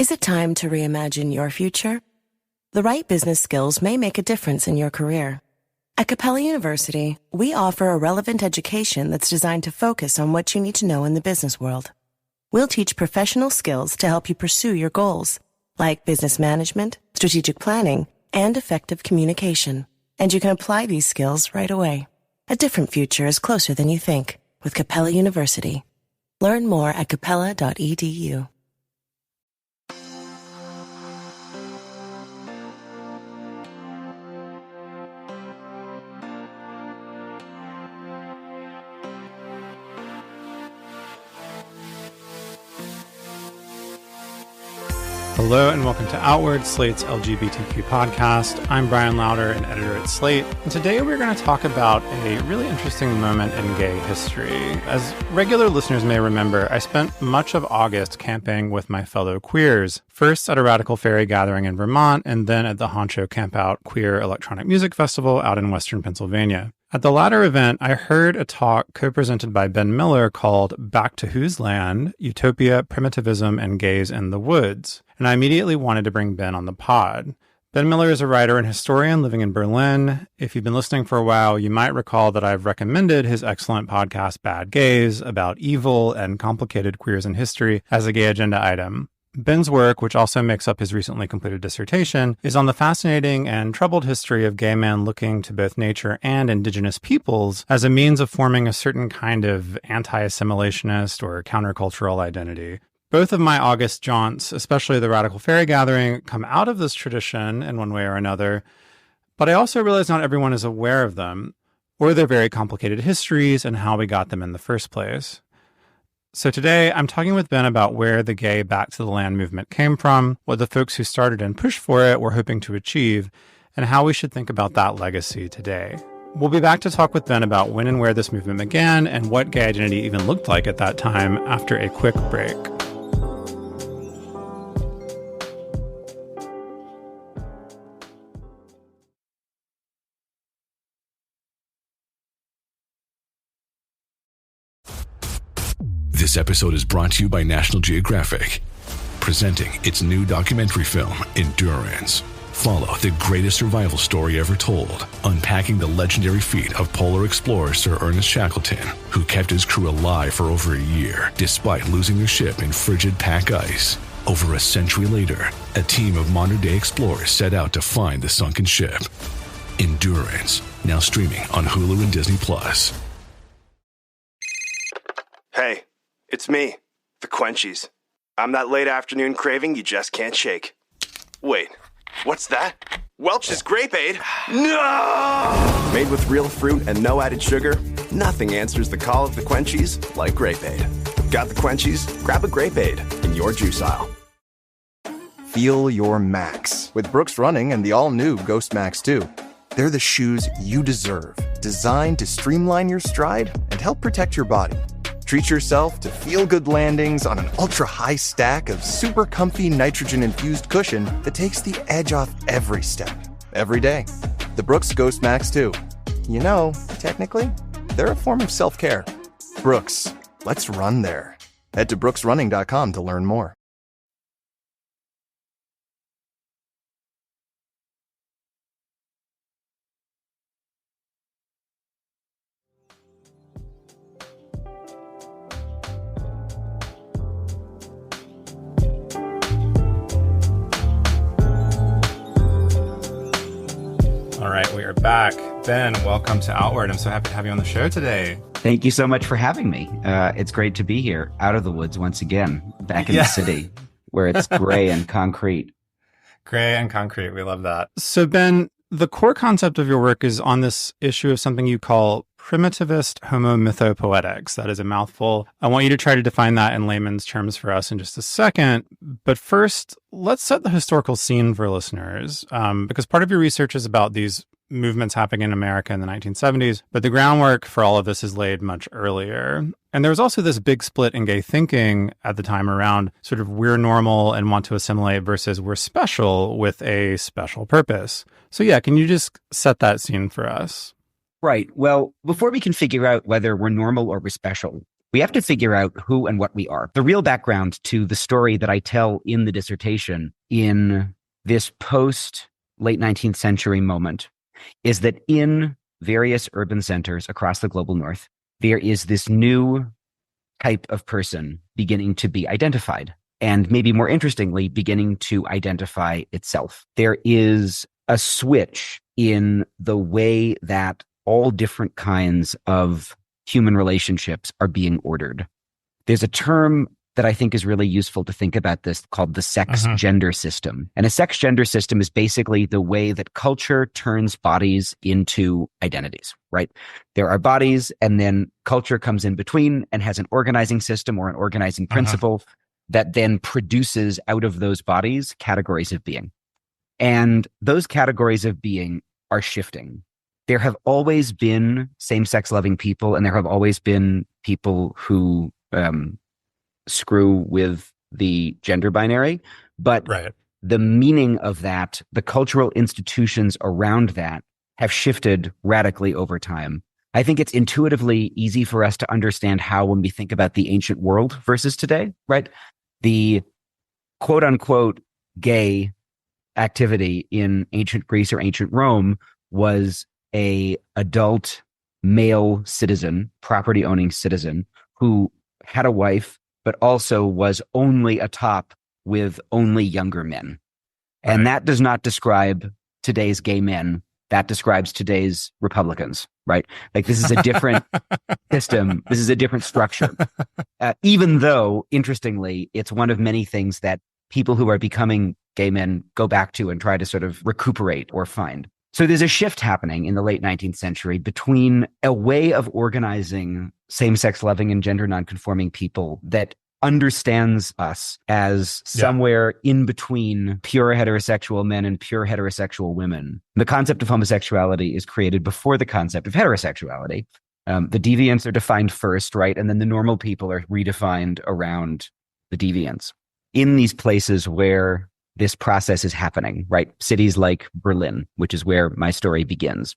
Is it time to reimagine your future? The right business skills may make a difference in your career. At Capella University, we offer a relevant education that's designed to focus on what you need to know in the business world. We'll teach professional skills to help you pursue your goals, like business management, strategic planning, and effective communication. And you can apply these skills right away. A different future is closer than you think with Capella University. Learn more at capella.edu. Hello and welcome to Outward, Slate's LGBTQ podcast. I'm Bryan Lowder, an editor at Slate, and today we're going to talk about a really interesting moment in gay history. As regular listeners may remember, I spent much of August camping with my fellow queers, first at a Radical Fairy gathering in Vermont, and then at the Honcho Campout Queer Electronic Music Festival out in Western Pennsylvania. At the latter event, I heard a talk co-presented by Ben Miller called Back to Whose Land? Utopia, Primitivism, and Gays in the Woods. And I immediately wanted to bring Ben on the pod. Ben Miller is a writer and historian living in Berlin. If you've been listening for a while, you might recall that I've recommended his excellent podcast, Bad Gays, about evil and complicated queers in history as a gay agenda item. Ben's work, which also makes up his recently completed dissertation, is on the fascinating and troubled history of gay men looking to both nature and indigenous peoples as a means of forming a certain kind of anti-assimilationist or countercultural identity. Both of my August jaunts, especially the Radical Fairy gathering, come out of this tradition in one way or another, but I also realize not everyone is aware of them, or their very complicated histories and how we got them in the first place. So today, I'm talking with Ben about where the gay Back to the Land movement came from, what the folks who started and pushed for it were hoping to achieve, and how we should think about that legacy today. We'll be back to talk with Ben about when and where this movement began and what gay identity even looked like at that time after a quick break. This episode is brought to you by National Geographic, presenting its new documentary film, Endurance. Follow the greatest survival story ever told, unpacking the legendary feat of polar explorer Sir Ernest Shackleton, who kept his crew alive for over a year, despite losing their ship in frigid pack ice. Over a century later, a team of modern-day explorers set out to find the sunken ship. Endurance, now streaming on Hulu and Disney+. Hey. It's me, the Quenchies. I'm that late afternoon craving you just can't shake. Wait, what's that? Welch's Grape Aid? No! Made with real fruit and no added sugar, nothing answers the call of the Quenchies like Grape Aid. Got the Quenchies? Grab a Grape Aid in your juice aisle. Feel your max with Brooks Running and the all-new Ghost Max 2. They're the shoes you deserve, designed to streamline your stride and help protect your body. Treat yourself to feel-good landings on an ultra-high stack of super comfy nitrogen-infused cushion that takes the edge off every step, every day. The Brooks Ghost Max 2. You know, technically, they're a form of self-care. Brooks, let's run there. Head to brooksrunning.com to learn more. All right, we are back. Ben, welcome to Outward. I'm so happy to have you on the show today. Thank you so much for having me. It's great to be here, out of the woods once again, back in the city, where it's gray and concrete. Gray and concrete. We love that. So, Ben, the core concept of your work is on this issue of something you call primitivist homomythopoetics. That is a mouthful. I want you to try to define that in layman's terms for us in just a second. But first, let's set the historical scene for listeners, because part of your research is about these movements happening in America in the 1970s, but the groundwork for all of this is laid much earlier. And there was also this big split in gay thinking at the time around sort of we're normal and want to assimilate versus we're special with a special purpose. So yeah, can you just set that scene for us? Right. Well, before we can figure out whether we're normal or we're special, we have to figure out who and what we are. The real background to the story that I tell in the dissertation in this post-late 19th century moment is that in various urban centers across the global north, there is this new type of person beginning to be identified, and maybe more interestingly, beginning to identify itself. There is a switch in the way that all different kinds of human relationships are being ordered. There's a term that I think is really useful to think about this called the sex-gender system. And a sex-gender system is basically the way that culture turns bodies into identities, right? There are bodies, and then culture comes in between and has an organizing system or an organizing principle that then produces out of those bodies categories of being. And those categories of being are shifting. There have always been same-sex loving people, and there have always been people who screw with the gender binary. But the meaning of that, the cultural institutions around that have shifted radically over time. I think it's intuitively easy for us to understand how when we think about the ancient world versus today, right? The quote-unquote gay activity in ancient Greece or ancient Rome was a adult male citizen, property owning citizen who had a wife, but also was only atop with only younger men. And that does not describe today's gay men. That describes today's Republicans, right? Like, this is a different system. This is a different structure. Even though, interestingly, it's one of many things that people who are becoming gay men go back to and try to sort of recuperate or find. So there's a shift happening in the late 19th century between a way of organizing same-sex loving and gender nonconforming people that understands us as somewhere in between pure heterosexual men and pure heterosexual women. The concept of homosexuality is created before the concept of heterosexuality. The deviants are defined first, right? And then the normal people are redefined around the deviants. In these places where this process is happening, right? Cities like Berlin, which is where my story begins.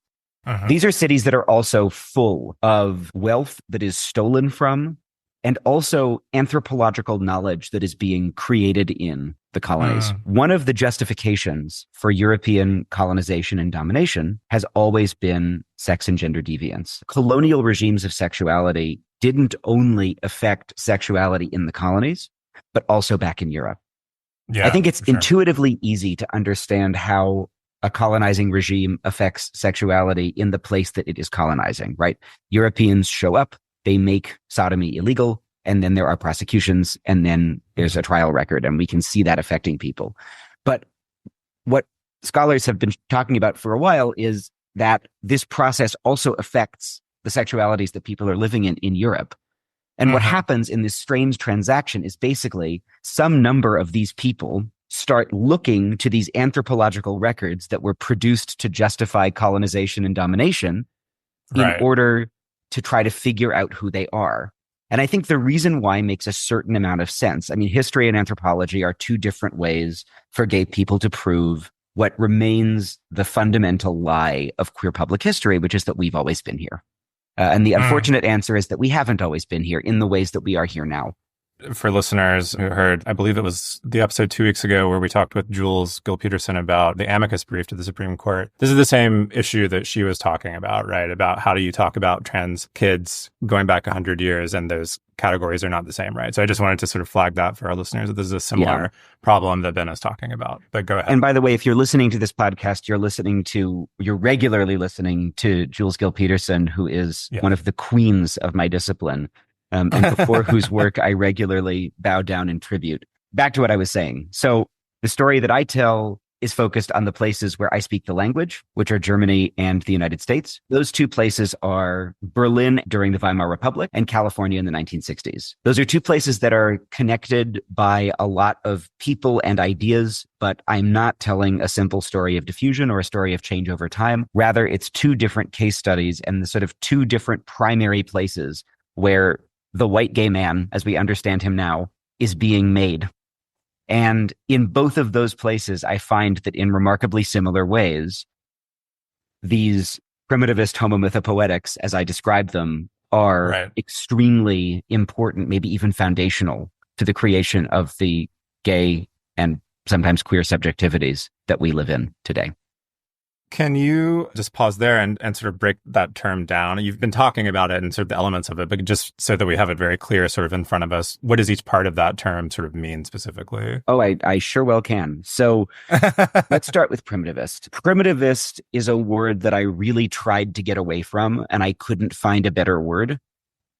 These are cities that are also full of wealth that is stolen from, and also anthropological knowledge that is being created in the colonies. One of the justifications for European colonization and domination has always been sex and gender deviance. Colonial regimes of sexuality didn't only affect sexuality in the colonies, but also back in Europe. I think it's intuitively easy to understand how a colonizing regime affects sexuality in the place that it is colonizing, right? Europeans show up, they make sodomy illegal, and then there are prosecutions, and then there's a trial record, and we can see that affecting people. But what scholars have been talking about for a while is that this process also affects the sexualities that people are living in Europe. And what happens in this strange transaction is basically some number of these people start looking to these anthropological records that were produced to justify colonization and domination in order to try to figure out who they are. And I think the reason why makes a certain amount of sense. I mean, history and anthropology are two different ways for gay people to prove what remains the fundamental lie of queer public history, which is that we've always been here. And the unfortunate answer is that we haven't always been here in the ways that we are here now. For listeners who heard, I believe it was the episode 2 weeks ago where we talked with Jules Gill-Peterson about the amicus brief to the Supreme Court. This is the same issue that she was talking about, right? About how do you talk about trans kids going back 100 years, and those categories are not the same, right? So I just wanted to sort of flag that for our listeners that this is a similar problem that Ben is talking about. But go ahead. And by the way, if you're listening to this podcast, you're regularly listening to Jules Gill-Peterson, who is one of the queens of my discipline. And before whose work I regularly bow down in tribute. Back to what I was saying. So the story that I tell is focused on the places where I speak the language, which are Germany and the United States. Those two places are Berlin during the Weimar Republic and California in the 1960s. Those are two places that are connected by a lot of people and ideas, but I'm not telling a simple story of diffusion or a story of change over time. Rather, it's two different case studies and the sort of two different primary places where the white gay man, as we understand him now, is being made. And in both of those places, I find that in remarkably similar ways, these primitivist homomythopoetics, as I describe them, are extremely important, maybe even foundational to the creation of the gay and sometimes queer subjectivities that we live in today. Can you just pause there and sort of break that term down? You've been talking about it and sort of the elements of it, but just so that we have it very clear sort of in front of us, what does each part of that term sort of mean specifically? Oh, I sure well can. So let's start with primitivist. Primitivist is a word that I really tried to get away from, and I couldn't find a better word.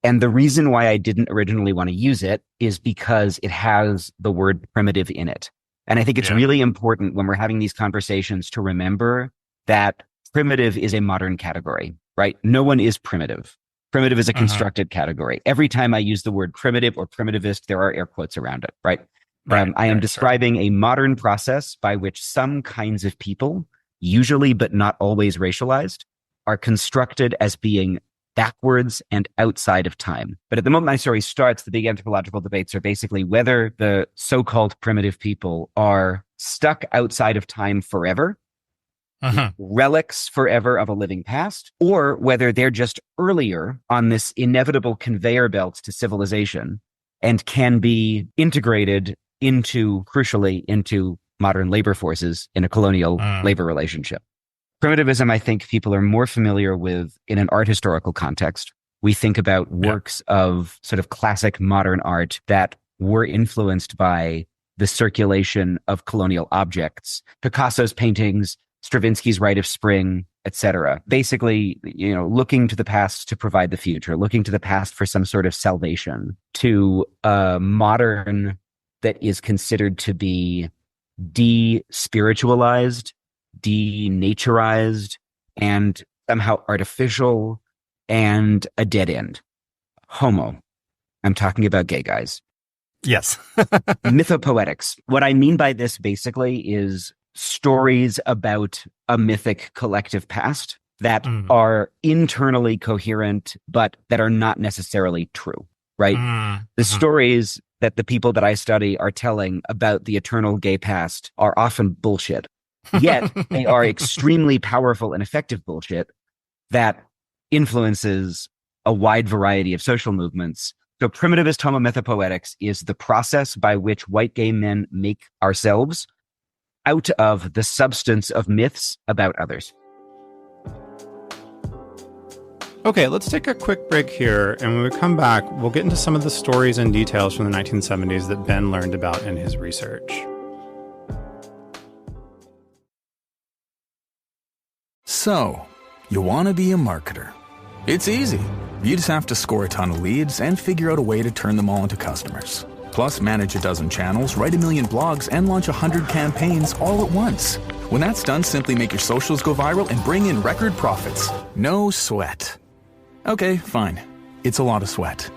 And the reason why I didn't originally want to use it is because it has the word primitive in it. And I think it's really important when we're having these conversations to remember that primitive is a modern category, right? No one is primitive. Primitive is a constructed category. Every time I use the word primitive or primitivist, there are air quotes around it, right? I am describing a modern process by which some kinds of people, usually but not always racialized, are constructed as being backwards and outside of time. But at the moment my story starts, the big anthropological debates are basically whether the so-called primitive people are stuck outside of time forever, relics forever of a living past, or whether they're just earlier on this inevitable conveyor belt to civilization and can be integrated crucially into modern labor forces in a colonial labor relationship. Primitivism, I think people are more familiar with in an art historical context. We think about works of sort of classic modern art that were influenced by the circulation of colonial objects, Picasso's paintings, Stravinsky's Rite of Spring, etc. Basically, looking to the past to provide the future, looking to the past for some sort of salvation, to a modern that is considered to be de-spiritualized, denaturized, and somehow artificial, and a dead end. Homo. I'm talking about gay guys. Yes. Mythopoetics. What I mean by this basically is stories about a mythic collective past that are internally coherent, but that are not necessarily true, right? The stories that the people that I study are telling about the eternal gay past are often bullshit. Yet they are extremely powerful and effective bullshit that influences a wide variety of social movements. So primitivist homomythopoetics is the process by which white gay men make ourselves out of the substance of myths about others. Okay, let's take a quick break here, and when we come back, we'll get into some of the stories and details from the 1970s that Ben learned about in his research. So, you want to be a marketer. It's easy. You just have to score a ton of leads and figure out a way to turn them all into customers. Plus, manage a dozen channels, write a million blogs, and launch 100 campaigns all at once. When that's done, simply make your socials go viral and bring in record profits. No sweat. Okay, fine. It's a lot of sweat.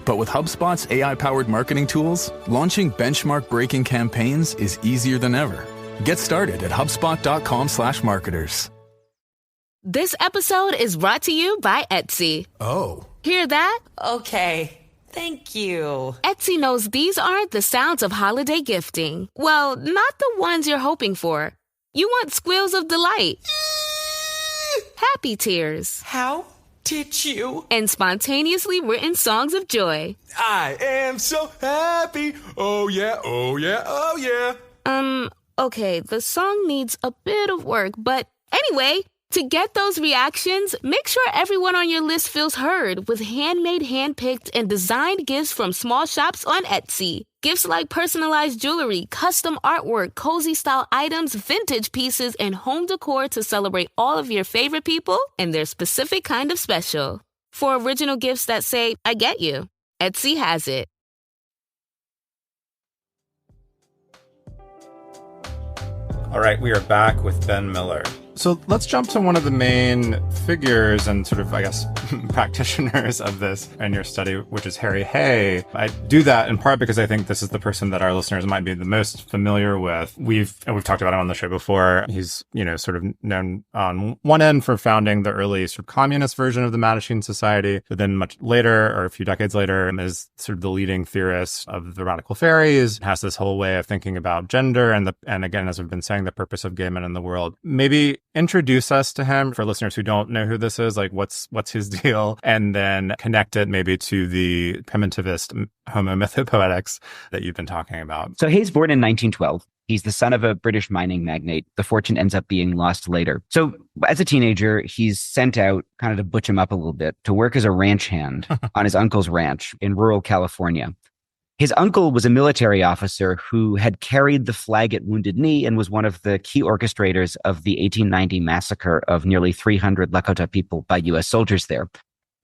But with HubSpot's AI-powered marketing tools, launching benchmark-breaking campaigns is easier than ever. Get started at HubSpot.com/marketers. This episode is brought to you by Etsy. Oh. Hear that? Okay. Thank you. Etsy knows these aren't the sounds of holiday gifting. Well, not the ones you're hoping for. You want squeals of delight. Happy tears. How did you? And spontaneously written songs of joy. I am so happy. Oh yeah, oh yeah, oh yeah. Okay, the song needs a bit of work, but anyway, to get those reactions, make sure everyone on your list feels heard with handmade, handpicked, and designed gifts from small shops on Etsy. Gifts like personalized jewelry, custom artwork, cozy style items, vintage pieces, and home decor to celebrate all of your favorite people and their specific kind of special. For original gifts that say, I get you, Etsy has it. All right, we are back with Ben Miller. So let's jump to one of the main figures and sort of, I guess, practitioners of this in your study, which is Harry Hay. I do that in part because I think this is the person that our listeners might be the most familiar with. We've talked about him on the show before. He's, sort of known on one end for founding the early sort of communist version of the Mattachine Society, but then much later, or a few decades later, is sort of the leading theorist of the radical fairies, has this whole way of thinking about gender and again, as we've been saying, the purpose of gay men in the world. Maybe introduce us to him for listeners who don't know who this is? Like, what's his deal? And then connect it maybe to the primitivist homo mythopoetics that you've been talking about. So Hay's born in 1912. He's the son of a British mining magnate. The fortune ends up being lost later. So as a teenager, he's sent out kind of to butch him up a little bit to work as a ranch hand on his uncle's ranch in rural California. His uncle was a military officer who had carried the flag at Wounded Knee and was one of the key orchestrators of the 1890 massacre of nearly 300 Lakota people by U.S. soldiers there.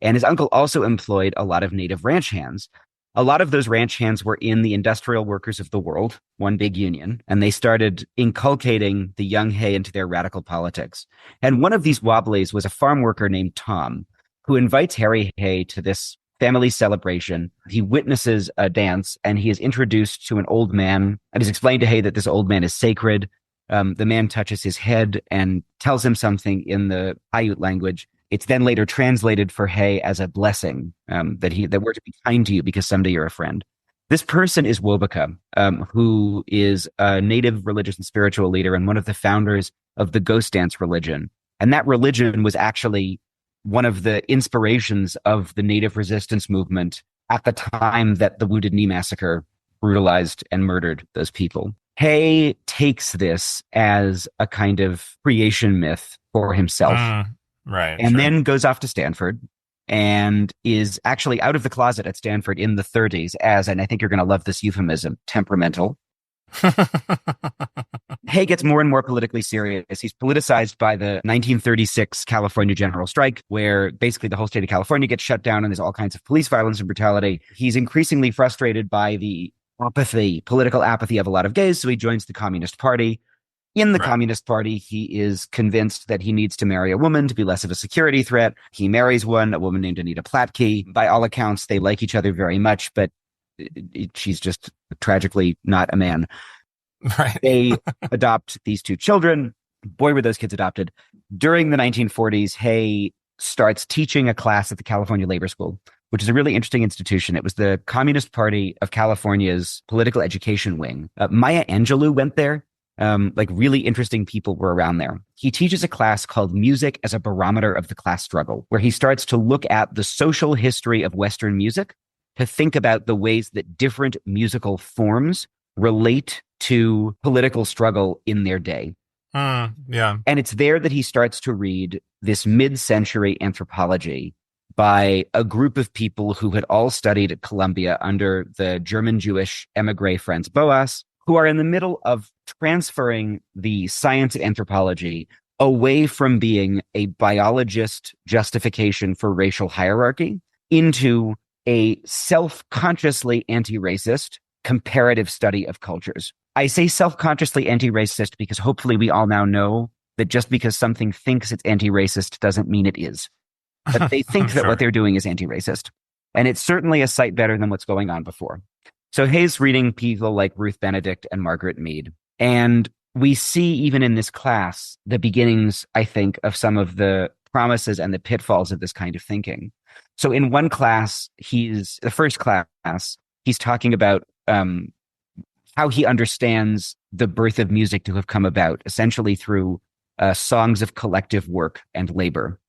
And his uncle also employed a lot of native ranch hands. A lot of those ranch hands were in the Industrial Workers of the World, one big union, and they started inculcating the young Hay into their radical politics. And one of these wobblies was a farm worker named Tom, who invites Harry Hay to this family celebration. He witnesses a dance and he is introduced to an old man and is explained to Hay that this old man is sacred. The man touches his head and tells him something in the Paiute language. It's then later translated for Hay as a blessing, that we're to be kind to you because someday you're a friend. This person is Wobeka, who is a native religious and spiritual leader and one of the founders of the ghost dance religion. And that religion was actually one of the inspirations of the native resistance movement at the time that the Wounded Knee massacre brutalized and murdered those people. Hay takes this as a kind of creation myth for himself. Right. And then goes off to Stanford and is actually out of the closet at Stanford in the 30s as, and I think you're going to love this euphemism, temperamental. Hay gets more and more politically serious. He's politicized by the 1936 California general strike, where basically the whole state of California gets shut down and there's all kinds of police violence and brutality. He's increasingly frustrated by the political apathy of a lot of gays, so he joins the Communist Party. In the Communist Party, he is convinced that he needs to marry a woman to be less of a security threat. He marries one, a woman named Anita Platke. By all accounts, they like each other very much, but she's just tragically not a man. Right. They adopt these two children. Boy, were those kids adopted. During the 1940s, Hay starts teaching a class at the California Labor School, which is a really interesting institution. It was the Communist Party of California's political education wing. Maya Angelou went there. Really interesting people were around there. He teaches a class called Music as a Barometer of the Class Struggle, where he starts to look at the social history of Western music to think about the ways that different musical forms relate to political struggle in their day. Yeah. And it's there that he starts to read this mid-century anthropology by a group of people who had all studied at Columbia under the German-Jewish emigre Franz Boas, who are in the middle of transferring the science of anthropology away from being a biologist justification for racial hierarchy into a self-consciously anti-racist comparative study of cultures. I say self-consciously anti-racist because hopefully we all now know that just because something thinks it's anti-racist doesn't mean it is. But they think that what they're doing is anti-racist. And it's certainly a sight better than what's going on before. So Hay's reading people like Ruth Benedict and Margaret Mead. And we see even in this class the beginnings, I think, of some of the promises and the pitfalls of this kind of thinking. So in one class, the first class, he's talking about how he understands the birth of music to have come about, essentially through songs of collective work and labor.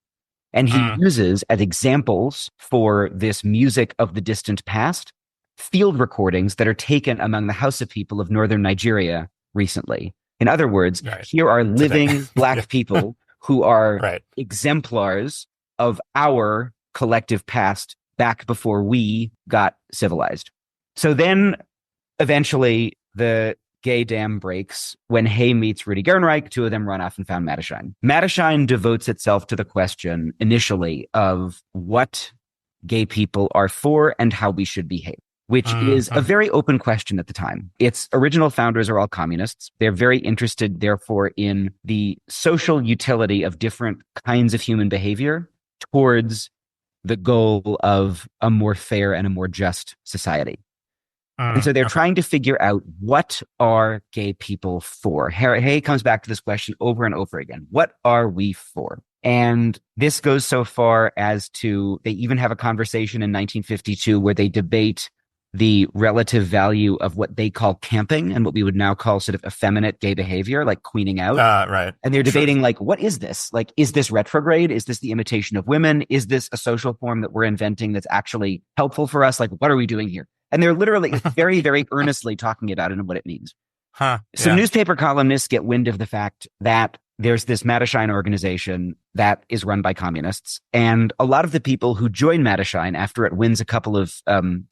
And he uses as examples for this music of the distant past, field recordings that are taken among the Hausa people of northern Nigeria recently. In other words, here are living Black people who are exemplars of our collective past back before we got civilized. So then eventually the gay dam breaks when Hay meets Rudy Gernreich. Two of them run off and found Mattachine. Mattachine devotes itself to the question initially of what gay people are for and how we should behave, which is a very open question at the time. Its original founders are all communists. They're very interested, therefore, in the social utility of different kinds of human behavior towards the goal of a more fair and a more just society. And so they're trying to figure out, what are gay people for? Hay comes back to this question over and over again. What are we for? And this goes so far as to, they even have a conversation in 1952 where they debate the relative value of what they call camping and what we would now call sort of effeminate gay behavior, like queening out. Right. And they're debating, like, what is this? Like, is this retrograde? Is this the imitation of women? Is this a social form that we're inventing that's actually helpful for us? Like, what are we doing here? And they're literally very, very earnestly talking about it and what it means. Some newspaper columnists get wind of the fact that there's this Mattershine organization that is run by communists. And a lot of the people who join Mattershine after it wins a couple of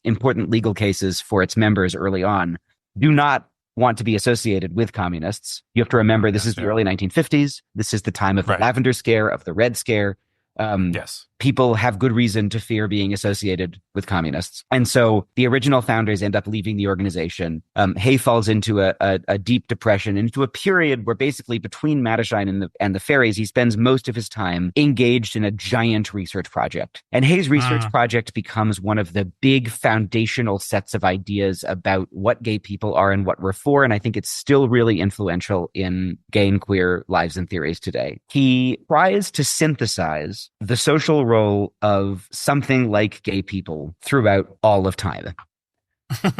important legal cases for its members early on do not want to be associated with communists. You have to remember, this is the early 1950s. This is the time of the Lavender Scare, of the Red Scare. People have good reason to fear being associated with communists. And so the original founders end up leaving the organization. Hay falls into a deep depression, into a period where basically between Mattershine and the fairies, he spends most of his time engaged in a giant research project. And Hay's research project becomes one of the big foundational sets of ideas about what gay people are and what we're for. And I think it's still really influential in gay and queer lives and theories today. He tries to synthesize the social role of something like gay people throughout all of time.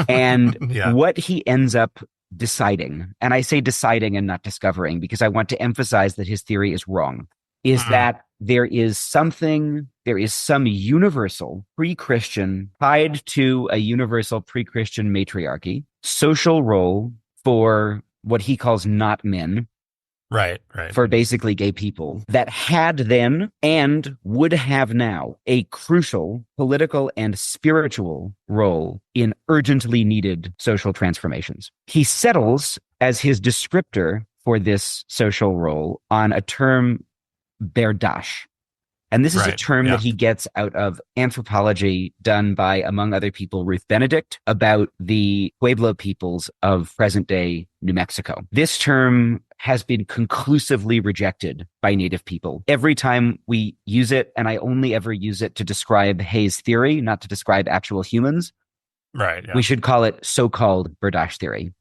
And what he ends up deciding, and I say deciding and not discovering because I want to emphasize that his theory is wrong, is that there is some universal pre-Christian tied to a universal pre-Christian matriarchy, social role for what he calls not men, for basically gay people, that had then and would have now a crucial political and spiritual role in urgently needed social transformations. He settles as his descriptor for this social role on a term, berdache. And this is a term that he gets out of anthropology done by, among other people, Ruth Benedict, about the Pueblo peoples of present-day New Mexico. This term has been conclusively rejected by Native people. Every time we use it, and I only ever use it to describe Hay's theory, not to describe actual humans, we should call it so-called berdache theory,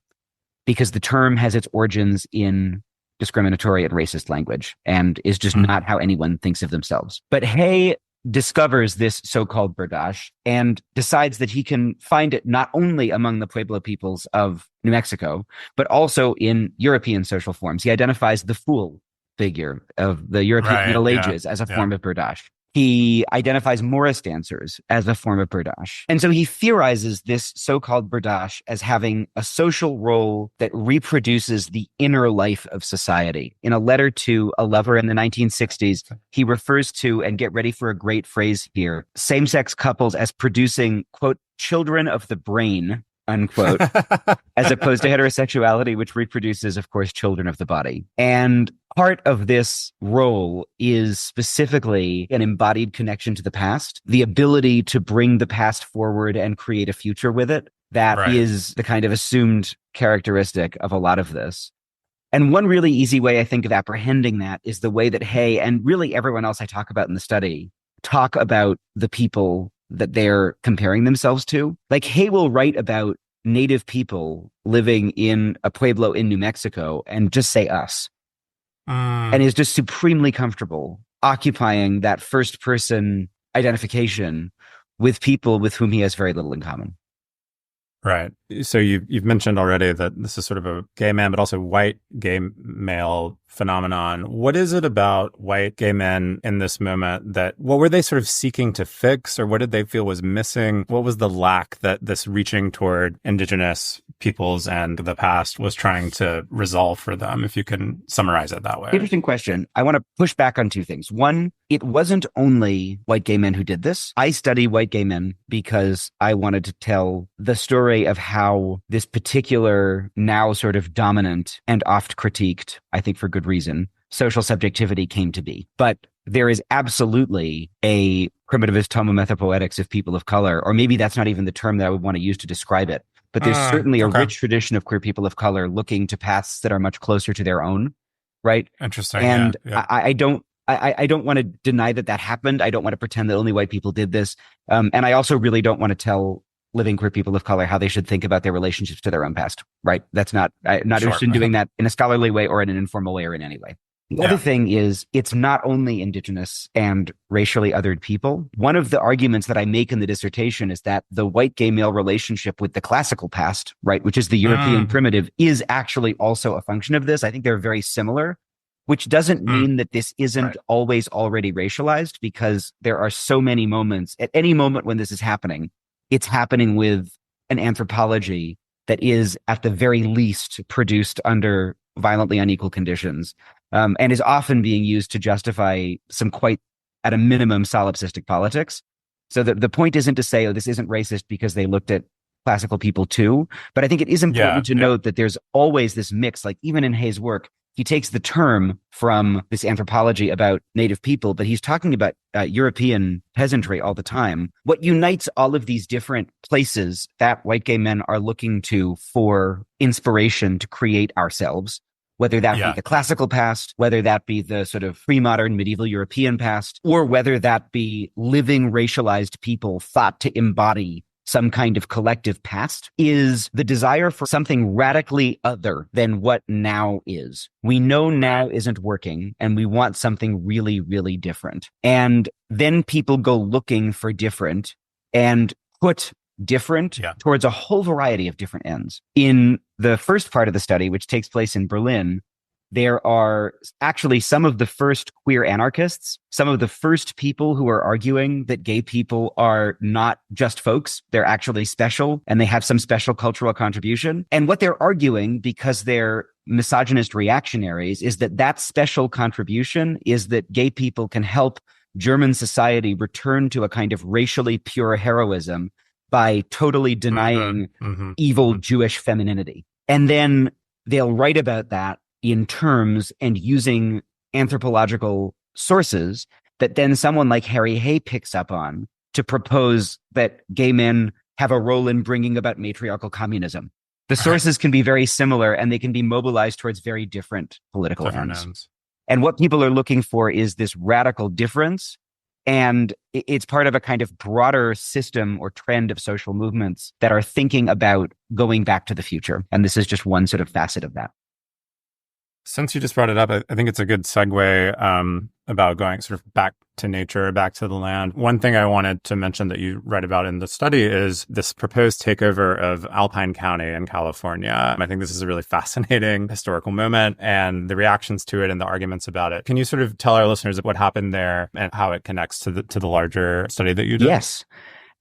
because the term has its origins in discriminatory and racist language and is just not how anyone thinks of themselves. But Hay discovers this so-called berdache and decides that he can find it not only among the Pueblo peoples of New Mexico, but also in European social forms. He identifies the fool figure of the European Middle Ages as a form of berdache. He identifies Morris dancers as a form of berdache. And so he theorizes this so-called berdache as having a social role that reproduces the inner life of society. In a letter to a lover in the 1960s, he refers to, and get ready for a great phrase here, same-sex couples as producing, quote, children of the brain, unquote, as opposed to heterosexuality, which reproduces, of course, children of the body. And part of this role is specifically an embodied connection to the past, the ability to bring the past forward and create a future with it. That is the kind of assumed characteristic of a lot of this. And one really easy way, I think, of apprehending that is the way that Hay, and really everyone else I talk about in the study, talk about the people that they're comparing themselves to. Like, Hay will write about Native people living in a pueblo in New Mexico and just say us. And is just supremely comfortable occupying that first person identification with people with whom he has very little in common. Right. So you've mentioned already that this is sort of a gay man, but also white gay male phenomenon. What is it about white gay men in this moment what were they sort of seeking to fix, or what did they feel was missing? What was the lack that this reaching toward indigenous peoples and the past was trying to resolve for them, if you can summarize it that way? Interesting question. I want to push back on two things. One, it wasn't only white gay men who did this. I study white gay men because I wanted to tell the story of how this particular, now sort of dominant and oft critiqued, I think for good reason, social subjectivity came to be. But there is absolutely a primitivist homomythopoetics of people of color, or maybe that's not even the term that I would want to use to describe it. But there's certainly a rich tradition of queer people of color looking to pasts that are much closer to their own, right? Interesting. And I don't want to deny that happened. I don't want to pretend that only white people did this. And I also really don't want to tell living queer people of color how they should think about their relationships to their own past, right? That's not, I'm not interested in doing that in a scholarly way or in an informal way or in any way. The other thing is it's not only indigenous and racially othered people. One of the arguments that I make in the dissertation is that the white gay male relationship with the classical past, right, which is the European primitive, is actually also a function of this. I think they're very similar, which doesn't mean that this isn't always already racialized, because there are so many moments, at any moment when this is happening, it's happening with an anthropology that is at the very least produced under violently unequal conditions, and is often being used to justify some quite, at a minimum, solipsistic politics. So the point isn't to say, oh, this isn't racist because they looked at classical people too, but I think it is important to note that there's always this mix. Like even in Hay's work, he takes the term from this anthropology about native people, but he's talking about European peasantry all the time. What unites all of these different places that white gay men are looking to for inspiration to create ourselves, whether that be the classical past, whether that be the sort of pre-modern medieval European past, or whether that be living racialized people thought to embody some kind of collective past, is the desire for something radically other than what now is. We know now isn't working, and we want something really, really different. And then people go looking for different and put different towards a whole variety of different ends. In the first part of the study, which takes place in Berlin, there are actually some of the first queer anarchists, some of the first people who are arguing that gay people are not just folks, they're actually special, and they have some special cultural contribution. And what they're arguing, because they're misogynist reactionaries, is that that special contribution is that gay people can help German society return to a kind of racially pure heroism by totally denying evil Jewish femininity. And then they'll write about that in terms and using anthropological sources that then someone like Harry Hay picks up on to propose that gay men have a role in bringing about matriarchal communism. The sources can be very similar, and they can be mobilized towards very different political ends. And what people are looking for is this radical difference. And it's part of a kind of broader system or trend of social movements that are thinking about going back to the future. And this is just one sort of facet of that. Since you just brought it up, I think it's a good segue about going sort of back to nature, back to the land. One thing I wanted to mention that you write about in the study is this proposed takeover of Alpine County in California. I think this is a really fascinating historical moment, and the reactions to it and the arguments about it. Can you sort of tell our listeners what happened there and how it connects to the larger study that you did? Yes.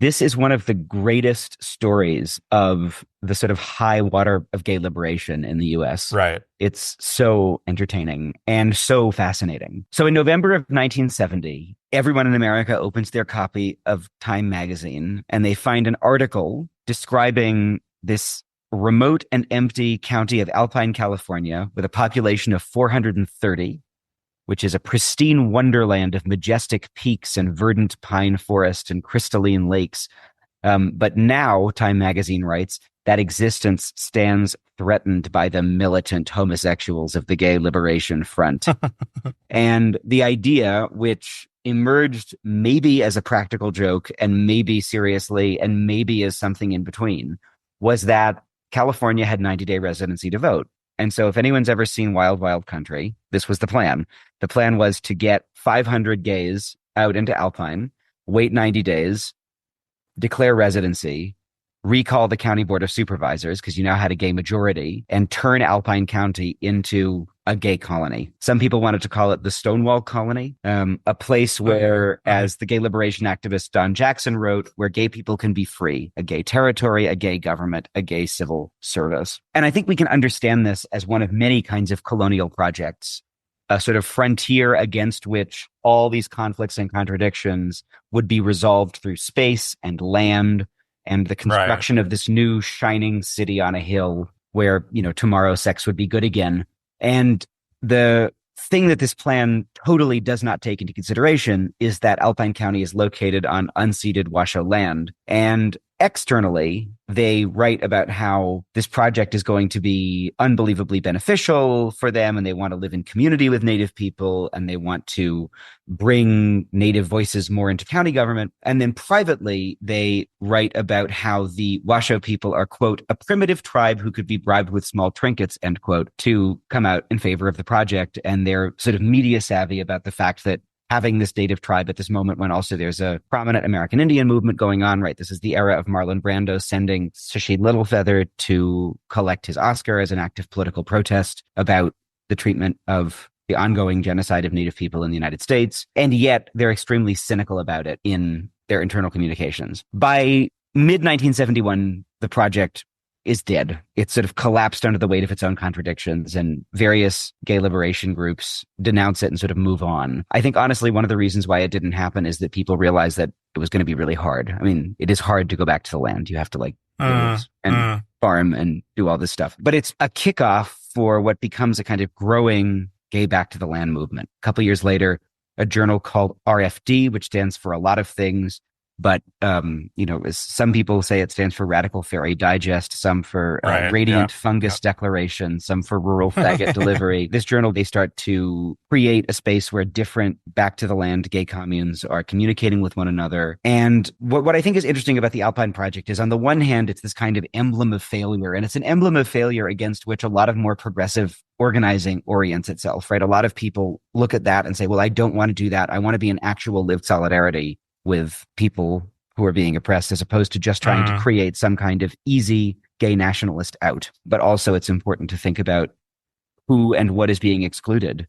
This is one of the greatest stories of the sort of high water of gay liberation in the US. Right. It's so entertaining and so fascinating. So in November of 1970, everyone in America opens their copy of Time magazine, and they find an article describing this remote and empty county of Alpine, California, with a population of 430. Which is a pristine wonderland of majestic peaks and verdant pine forest and crystalline lakes. But now, Time magazine writes, that existence stands threatened by the militant homosexuals of the Gay Liberation Front. And the idea, which emerged maybe as a practical joke and maybe seriously and maybe as something in between, was that California had 90-day residency to vote. And so if anyone's ever seen Wild Wild Country, this was the plan. The plan was to get 500 gays out into Alpine, wait 90 days, declare residency, recall the county board of supervisors, because you now had a gay majority, and turn Alpine County into a gay colony. Some people wanted to call it the Stonewall Colony, a place where, as the gay liberation activist Don Jackson wrote, where gay people can be free, a gay territory, a gay government, a gay civil service. And I think we can understand this as one of many kinds of colonial projects, a sort of frontier against which all these conflicts and contradictions would be resolved through space and land and the construction of this new shining city on a hill where, you know, tomorrow sex would be good again. And the thing that this plan totally does not take into consideration is that Alpine County is located on unceded Washoe land. And externally, they write about how this project is going to be unbelievably beneficial for them, and they want to live in community with Native people, and they want to bring Native voices more into county government. And then privately, they write about how the Washoe people are, quote, a primitive tribe who could be bribed with small trinkets, end quote, to come out in favor of the project. And they're sort of media savvy about the fact that having this Native tribe at this moment when also there's a prominent American Indian movement going on, right? This is the era of Marlon Brando sending Sashi Littlefeather to collect his Oscar as an act of political protest about the treatment of the ongoing genocide of Native people in the United States. And yet they're extremely cynical about it in their internal communications. By mid-1971, the project is dead. It sort of collapsed under the weight of its own contradictions, and various gay liberation groups denounce it and sort of move on. I think, honestly, one of the reasons why it didn't happen is that people realized that it was going to be really hard. I mean, it is hard to go back to the land. You have to live and farm and do all this stuff. But it's a kickoff for what becomes a kind of growing gay back to the land movement. A couple years later, a journal called RFD, which stands for a lot of things, but, as some people say, it stands for Radical Fairy Digest, some for Radiant Fungus Declaration, some for Rural Faggot Delivery. This journal, they start to create a space where different back to the land gay communes are communicating with one another. And what I think is interesting about the Alpine Project is, on the one hand, it's this kind of emblem of failure, and it's an emblem of failure against which a lot of more progressive organizing orients itself, right? A lot of people look at that and say, well, I don't want to do that. I want to be in actual lived solidarity with people who are being oppressed, as opposed to just trying to create some kind of easy gay nationalist out. But also it's important to think about who and what is being excluded.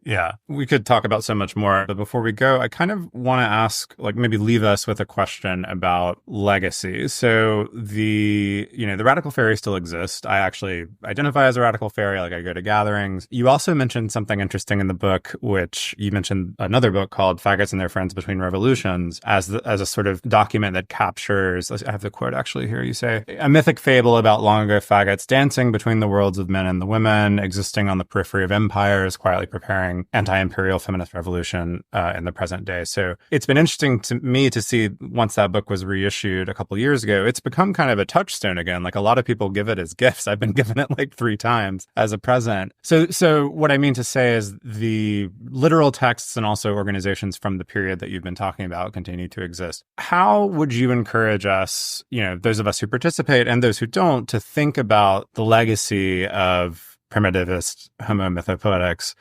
Yeah, we could talk about so much more. But before we go, I kind of want to ask, maybe leave us with a question about legacy. So the Radical Fairy still exists. I actually identify as a Radical Fairy. I go to gatherings. You also mentioned something interesting in the book, which you mentioned another book called Faggots and Their Friends Between Revolutions as a sort of document that captures, I have the quote actually here, you say, a mythic fable about long ago faggots dancing between the worlds of men and the women, existing on the periphery of empires, quietly preparing anti-imperial feminist revolution in the present day. So it's been interesting to me to see, once that book was reissued a couple years ago, it's become kind of a touchstone again. A lot of people give it as gifts. I've been given it 3 times as a present. So what I mean to say is the literal texts and also organizations from the period that you've been talking about continue to exist. How would you encourage us, those of us who participate and those who don't, to think about the legacy of primitivist homo mythopoetics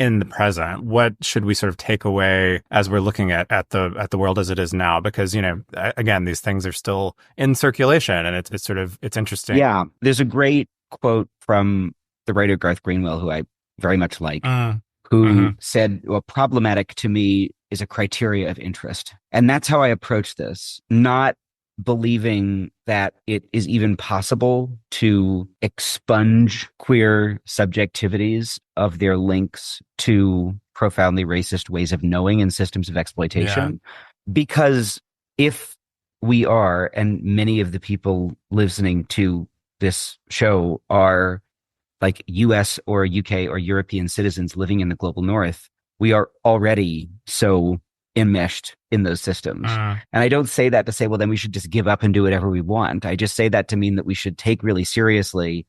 in the present? What should we sort of take away as we're looking at the world as it is now? Because, again, these things are still in circulation, and it's interesting. Yeah. There's a great quote from the writer Garth Greenwell, who I very much like, who said, well, problematic to me is a criteria of interest. And that's how I approach this, not believing that it is even possible to expunge queer subjectivities of their links to profoundly racist ways of knowing and systems of exploitation. Yeah. Because if we are, and many of the people listening to this show are US or UK or European citizens living in the global north, we are already so enmeshed in those systems. And I don't say that to say, well, then we should just give up and do whatever we want. I just say that to mean that we should take really seriously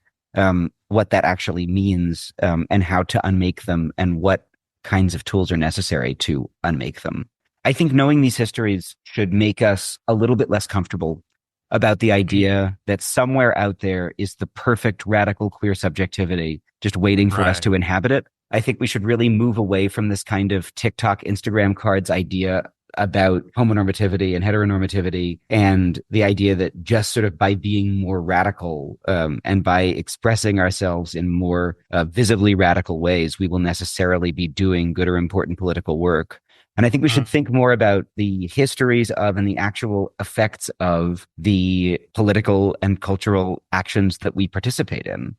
what that actually means, and how to unmake them, and what kinds of tools are necessary to unmake them. I think knowing these histories should make us a little bit less comfortable about the idea that somewhere out there is the perfect radical queer subjectivity just waiting for us to inhabit it. I think we should really move away from this kind of TikTok, Instagram cards idea about homonormativity and heteronormativity, and the idea that just sort of by being more radical and by expressing ourselves in more visibly radical ways, we will necessarily be doing good or important political work. And I think we should think more about the histories of and the actual effects of the political and cultural actions that we participate in.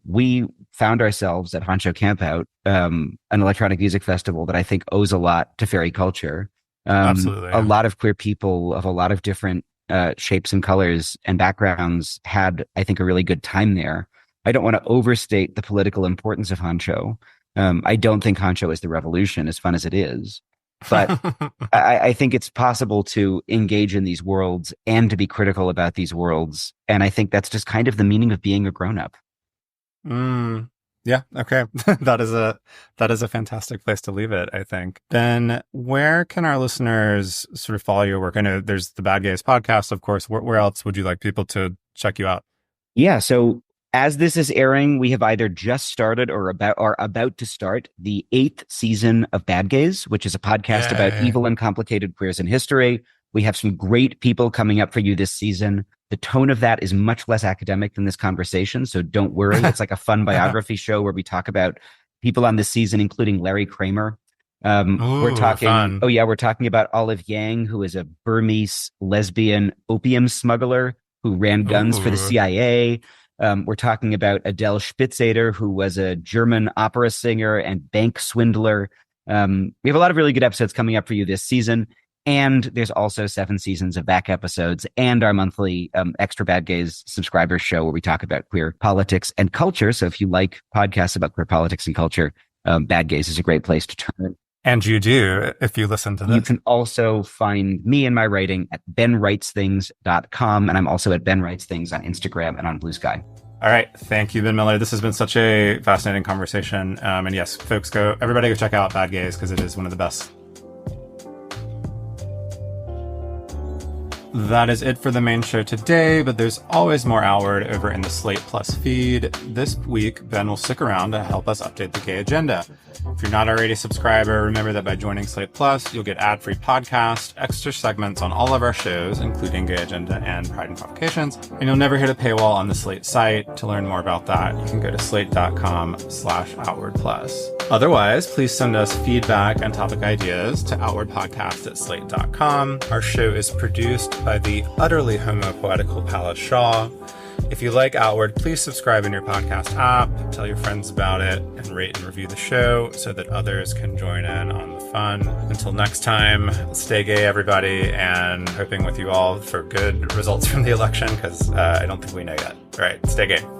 We found ourselves at Honcho Campout, an electronic music festival that I think owes a lot to fairy culture. Absolutely. A lot of queer people of a lot of different shapes and colors and backgrounds had, I think, a really good time there. I don't want to overstate the political importance of Honcho. I don't think Honcho is the revolution, as fun as it is. But I think it's possible to engage in these worlds and to be critical about these worlds. And I think that's just kind of the meaning of being a grown-up. Yeah. Okay. That is a fantastic place to leave it, I think. Ben, where can our listeners sort of follow your work? I know there's the Bad Gays podcast, of course. Where else would you like people to check you out? Yeah. So as this is airing, we have either just started or about to start the 8th season of Bad Gays, which is a podcast about evil and complicated queers in history. We have some great people coming up for you this season. The tone of that is much less academic than this conversation, so don't worry. It's like a fun biography show where we talk about people on this season, including Larry Kramer. We're talking about Olive Yang, who is a Burmese lesbian opium smuggler who ran guns for the CIA. We're talking about Adele Spitzader, who was a German opera singer and bank swindler. We have a lot of really good episodes coming up for you this season. And there's also 7 seasons of back episodes and our monthly Extra Bad Gays subscribers show where we talk about queer politics and culture. So if you like podcasts about queer politics and culture, Bad Gays is a great place to turn. And you do, if you listen to this. You can also find me and my writing at benwritesthings.com. And I'm also at Ben Writes Things on Instagram and on Blue Sky. All right. Thank you, Ben Miller. This has been such a fascinating conversation. And yes, folks, everybody go check out Bad Gays because it is one of the best. That is it for the main show today, but there's always more Outward over in the Slate Plus feed. This week, Ben will stick around to help us update the gay agenda. If you're not already a subscriber, remember that by joining Slate Plus, you'll get ad-free podcasts, extra segments on all of our shows, including Gay Agenda and Pride and Provocations, and you'll never hit a paywall on the Slate site. To learn more about that, you can go to slate.com/outwardplus. Otherwise, please send us feedback and topic ideas to outwardpodcast@slate.com. Our show is produced by the utterly homopoetical Palace Shaw. If you like Outward, please subscribe in your podcast app, tell your friends about it, and rate and review the show so that others can join in on the fun. Until next time, stay gay, everybody, and hoping with you all for good results from the election, because I don't think we know yet. All right, stay gay.